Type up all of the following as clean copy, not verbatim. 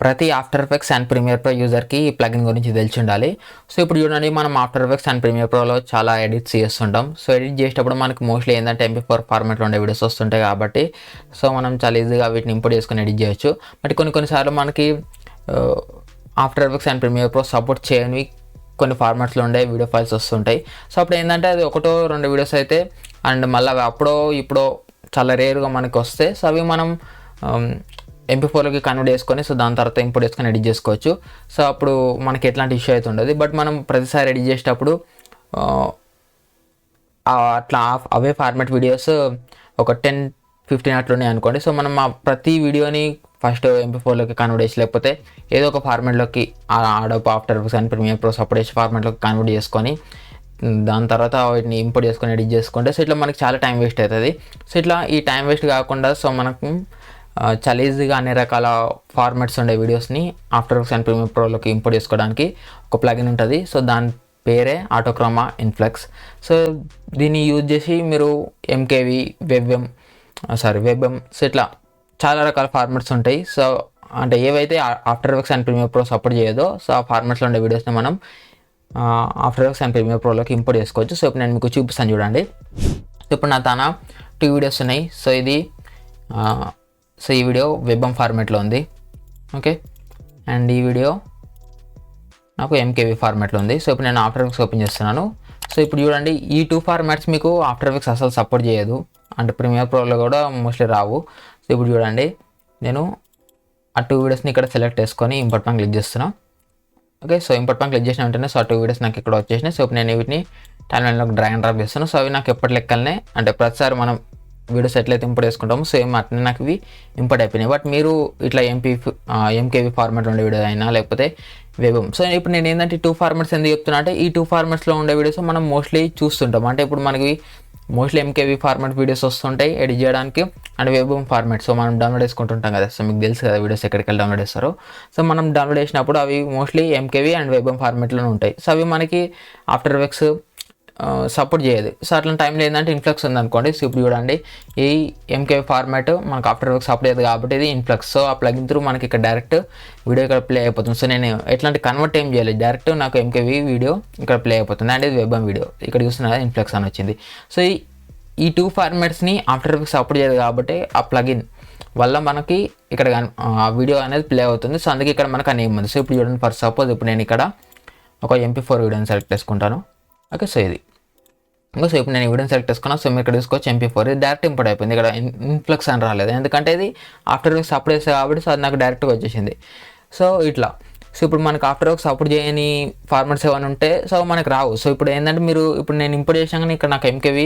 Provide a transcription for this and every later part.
ప్రతి after effects and premier pro యూజర్కి ఈ ప్లగిన్ గురించి తెలిసి ఉండాలి. సో ఇప్పుడు చూడండి, మనం ఆఫ్టర్ ఎఫెక్ట్స్ అండ్ ప్రీమియర్ ప్రోలో చాలా ఎడిట్స్ చేస్తుంటాం. సో ఎడిట్ చేసేటప్పుడు మనకు మోస్ట్లీ ఏంటంటే MP4 ఫార్మాట్లో ఉండే వీడియోస్ వస్తుంటాయి కాబట్టి సో మనం చాలా ఈజీగా వీటిని ఇంపోర్ట్ చేసుకొని ఎడిట్ చేయొచ్చు. బట్ కొన్నిసార్లు మనకి After effects and Premiere Pro support చేయని కొన్ని ఫార్మాట్స్లో ఉండే వీడియో ఫైల్స్ వస్తుంటాయి. సో అప్పుడు ఏంటంటే అది ఒకటో రెండు వీడియోస్ అయితే అండ్ మళ్ళీ అప్పుడో ఇప్పుడో చాలా రేర్గా మనకి వస్తే సో అవి మనం MP4లోకి కన్వర్ట్ చేసుకొని సో దాని తర్వాత ఇంపోర్ట్ చేసుకొని ఎడిట్ చేసుకోవచ్చు. సో అప్పుడు మనకి ఎట్లాంటి ఇష్యూ అయితే ఉండదు. బట్ మనం ప్రతిసారి ఎడిట్ చేసేటప్పుడు అట్లా అవే ఫార్మాట్ వీడియోస్ ఒక 10-15 అట్లున్నాయి అనుకోండి. సో మనం ప్రతి వీడియోని ఫస్ట్ MP4లోకి కన్వర్ట్ చేసి లేకపోతే ఏదో ఒక ఫార్మాట్లోకి Adobe after effects and Premiere Pro support చేసే ఫార్మాట్లోకి కన్వర్ట్ చేసుకొని దాని తర్వాత వాటిని ఇంపోర్ట్ చేసుకొని ఎడిట్ చేసుకుంటే సో ఇట్లా మనకి చాలా టైం వేస్ట్ అవుతుంది. సో ఇట్లా ఈ టైం వేస్ట్ కాకుండా సో మనకు చాలా ఈజీగా అన్ని రకాల ఫార్మాట్స్ ఉండే వీడియోస్ని ఆఫ్టర్ ఎఫెక్ట్స్ అండ్ ప్రీమియర్ ప్రోలోకి ఇంపోర్ట్ చేసుకోవడానికి ఒక ప్లగిన్ ఉంటుంది. సో దాని పేరే ఆటోక్రోమా ఇన్ఫ్లక్స్. సో దీన్ని యూజ్ చేసి మీరు MKV, వెబ్ఎం సో ఇట్లా చాలా రకాల ఫార్మాట్స్ ఉంటాయి. సో అంటే ఏవైతే after effects and Premiere Pro support చేయదో సో ఆ ఫార్మాట్స్లో ఉండే వీడియోస్ని మనం ఆఫ్టర్ ఎఫెక్ట్స్ అండ్ ప్రీమియర్ ప్రోలోకి ఇంపోర్ట్ చేసుకోవచ్చు. సో ఇప్పుడు నేను మీకు చూపిస్తాను చూడండి. ఇప్పుడు నా తన 2 వీడియోస్ ఉన్నాయి. సో ఈ వీడియో వెబ్ఎం ఫార్మాట్లో ఉంది, ఓకే, అండ్ ఈ వీడియో నాకు MKV ఫార్మాట్లో ఉంది. సో ఇప్పుడు నేను ఆఫ్టర్ ఎఫెక్ట్స్ ఓపెన్ చేస్తున్నాను. సో ఇప్పుడు చూడండి, ఈ 2 ఫార్మాట్స్ మీకు ఆఫ్టర్ ఎఫెక్ట్స్ అసలు సపోర్ట్ చేయదు, అంటే ప్రీమియర్ ప్రోలో కూడా మోస్ట్లీ రావు. సో ఇప్పుడు చూడండి, నేను ఆ 2 వీడియోస్ని ఇక్కడ సెలెక్ట్ చేసుకొని ఇంపోర్ట్ పైన క్లిక్ చేస్తున్నాను. ఓకే, సో ఇంపోర్ట్ పైన క్లిక్ చేసిన వెంటనే సో ఆ 2 వీడియోస్ నాకు ఇక్కడ వచ్చేసినాయి. సో ఇప్పుడు నేను వీటిని టైమ్ లైన్లోకి డ్రాగ్ అండ్ డ్రాప్ చేస్తాను. సో అవి నాకు ఎప్పటి లెక్కలనే అంటే ప్రతిసారి మనం వీడియోస్ ఎట్లయితే ఇంపోర్ట్ చేసుకుంటామో సేమ్ అట్లనే నాకు ఇవి ఇంపోర్ట్ అయిపోయినాయి. బట్ మీరు ఇట్లా MKV ఫార్మాట్ ఉండే వీడియో అయినా లేకపోతే వెబం. సో ఇప్పుడు నేను ఏంటంటే 2 ఫార్మాట్స్ ఎందుకు చెప్తున్నా అంటే ఈ 2 ఫార్మాట్స్లో ఉండే వీడియోస్ మనం మోస్ట్లీ చూస్తుంటాం. అంటే ఇప్పుడు మనకి మోస్ట్లీ MKV ఫార్మాట్ వీడియోస్ వస్తుంటాయి ఎడిట్ చేయడానికి అండ్ వెబం ఫార్మాట్. సో మనం డౌన్లోడ్ చేసుకుంటుంటాం కదా, సో మీకు తెలుసు కదా వీడియోస్ ఎక్కడికి వెళ్ళి డౌన్లోడ్ చేస్తారో. సో మనం డౌన్లోడ్ చేసినప్పుడు అవి మోస్ట్లీ MKV అండ్ వెబం ఫార్మాట్లోనే ఉంటాయి. సో అవి మనకి ఆఫ్టర్ ఎఫెక్ట్స్ సపోర్ట్ చేయదు. సో అట్లాంటి టైంలో ఏంటంటే ఇన్ఫ్లక్స్ ఉందనుకోండి. సో ఇప్పుడు చూడండి, ఈ MKV ఫార్మాట్ మనకు ఆఫ్టర్ ఎఫెక్ట్స్ సపోర్ట్ చేయదు కాబట్టి ఇది ఇన్ఫ్లక్స్. సో ఆ ప్లగిన్ త్రూ మనకి ఇక్కడ డైరెక్ట్ వీడియో ఇక్కడ ప్లే అయిపోతుంది. సో నేను ఎట్లాంటి కన్వర్ట్ ఏం చేయలేదు, డైరెక్ట్ నాకు MKV వీడియో ఇక్కడ ప్లే అయిపోతుంది. అండ్ ఇది వెబం వీడియో ఇక్కడ చూస్తున్నా కదా, ఇన్ఫ్లక్స్ అని వచ్చింది. సో ఈ 2 ఫార్మాట్స్ని ఆఫ్టర్ ఎఫెక్ట్స్ సపోర్ట్ చేయదు కాబట్టి ఆ ప్లగిన్ వల్ల మనకి ఇక్కడ ఆ వీడియో అనేది ప్లే అవుతుంది. సో అందుకే ఇక్కడ మనకు నేమ్ ఉంది. సో ఇప్పుడు చూడండి, ఫర్ సపోజ్ ఇప్పుడు నేను ఇక్కడ ఒక MP4 వీడియోని సెలెక్ట్ చేసుకుంటాను. ఓకే, సో ఇది సో ఇప్పుడు నేను ఈ వీడియోని సెలెక్ట్ చేసుకున్నాను. సో మీరు ఇక్కడ చూసుకోవచ్చు MP4 ఇది డైరెక్ట్ ఇంపోర్ట్ అయిపోయింది. ఇక్కడ ఇన్ఫ్లక్స్ అని రాలేదు ఎందుకంటే ఇది ఆఫ్టర్ ఎఫెక్ట్స్ సపోర్ట్ చేస్తుంది కాబట్టి సో అది నాకు డైరెక్ట్గా వచ్చేసింది. సో ఇట్లా సో ఇప్పుడు మనకు ఆఫ్టర్ ఎఫెక్ట్స్ సపోర్ట్ చేయని ఫార్మాట్స్ ఏమైనా ఉంటే సో మనకు రావు. సో ఇప్పుడు ఏంటంటే ఇప్పుడు నేను ఇంపోర్ట్ చేసాక ఇక్కడ నాకు MKV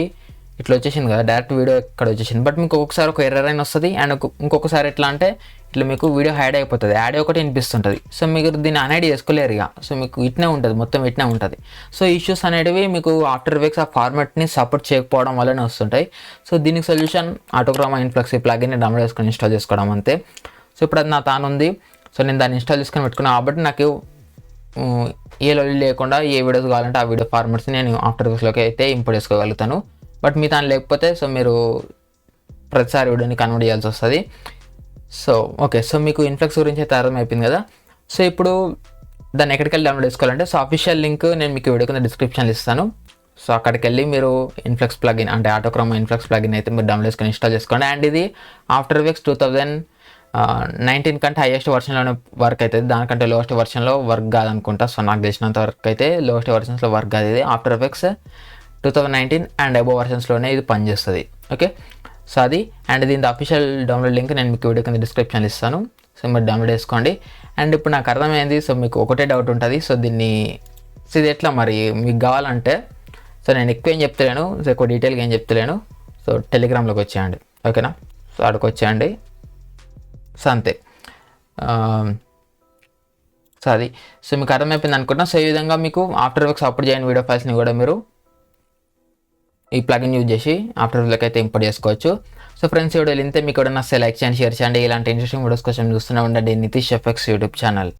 ఇట్లా వచ్చేసింది కదా, డైరెక్ట్ వీడియో ఇక్కడ వచ్చేసింది. బట్ మీకు ఒక్కొక్కసారి ఒక ఎర్రర్ అయిన వస్తుంది అండ్ ఇంకొకసారి ఎట్లా అంటే ఇట్లా మీకు వీడియో హైడ్ అయిపోతుంది, యాడ్ ఒకటి వినిపిస్తుంటుంది. సో మీరు దీన్ని అన్హైడ్ చేసుకోలేరు ఇక. సో మీకు ఇట్నే ఉంటుంది, మొత్తం ఇట్నే ఉంటుంది. సో ఇష్యూస్ అనేటివి మీకు ఆఫ్టర్ ఎఫెక్ట్స్ ఆ ఫార్మాట్ని సపోర్ట్ చేయకపోవడం వల్లనే వస్తుంటాయి. సో దీనికి సొల్యూషన్ ఆటోక్రోమా ఇన్ఫ్లక్స్ ఈ ప్లగిన్ని డౌన్లోడ్ చేసుకొని ఇన్స్టాల్ చేసుకోవడం అంతే. సో ఇప్పుడు అది నా తాను ఉంది. సో నేను దాన్ని ఇన్స్టాల్ చేసుకొని పెట్టుకున్నాను కాబట్టి నాకు ఏ లొల్లి లేకుండా ఏ వీడియోస్ కావాలంటే ఆ వీడియో ఫార్మాట్స్ని నేను ఆఫ్టర్ ఎఫెక్ట్స్లోకి అయితే ఇంపోర్ట్ చేసుకోగలుగుతాను. బట్ మీ తాను లేకపోతే సో మీరు ప్రతిసారి వీడియోని కన్వర్ట్ చేయాల్సి వస్తుంది. సో ఓకే, సో మీకు ఇన్ఫ్లక్స్ గురించి అయితే అర్థమైపోయింది కదా. సో ఇప్పుడు దాన్ని ఎక్కడికి వెళ్ళి డౌన్లోడ్ చేసుకోవాలంటే సో అఫీషియల్ లింక్ నేను మీకు వీడియో కింద డిస్క్రిప్షన్లో ఇస్తాను. సో అక్కడికి వెళ్ళి మీరు ఇన్ఫ్లక్స్ ప్లగిన్ అంటే ఆటోక్రోమా ఇన్ఫ్లక్స్ ప్లగిన్ అయితే మీరు డౌన్లోడ్ చేసుకొని ఇన్స్టాల్ చేసుకోండి. అండ్ ఇది ఆఫ్టర్ ఎఫెక్ట్స్ 2019 కంటే హైయెస్ట్ వర్షన్లోనే వర్క్ అవుతుంది, దానికంటే లోయెస్ట్ వర్షన్లో వర్క్ కాదనుకుంటా. సో నాకు తెలిసినంత వరకు అయితే లోయెస్ట్ వర్షన్స్లో వర్క్ కాదు ఇది. ఆఫ్టర్ ఎఫెక్ట్స్ 2019 అండ్ అబోవ్ వర్షన్స్లోనే ఇది పనిచేస్తుంది. ఓకే, సో అది అండ్ దీని అఫీషియల్ డౌన్లోడ్ లింక్ నేను మీకు వీడియో కింద డిస్క్రిప్షన్లో ఇస్తాను. సో మీరు డౌన్లోడ్ చేసుకోండి. అండ్ ఇప్పుడు నాకు అర్థమైంది. సో మీకు ఒకటే డౌట్ ఉంటుంది, సో ఇది ఎట్లా మరి మీకు కావాలంటే సో నేను ఎక్కువ ఏం చెప్తలేను, సో ఎక్కువ డీటెయిల్గా ఏం చెప్తలేను. సో టెలిగ్రామ్లోకి వచ్చేయండి, ఓకేనా. సో అక్కడికి వచ్చేయండి. సో అంతే. సో అది సో మీకు అర్థమైపోయింది అనుకుంటున్నా. సో ఈ విధంగా మీకు ఆఫ్టర్ ఎఫెక్ట్స్ సపోర్ట్ చేయని వీడియో ఫైల్స్ని కూడా మీరు ఈ ప్లగిన్ యూజ్ చేసి ఆఫ్టర్ ఎఫెక్ట్స్లోకి అయితే ఇంపోర్ట్ చేసుకోవచ్చు. సో ఫ్రెండ్స్, ఈ వీడియోలు ఇంతే. మీకు కూడా నచ్చితే లైక్ చేయండి, షేర్ చేయండి. ఇలాంటి ఇంట్రెస్టింగ్ వీడియోస్ కోసం చూస్తూనే ఉండండి నితీష్ ఎఫెక్ట్స్ యూట్యూబ్ ఛానల్.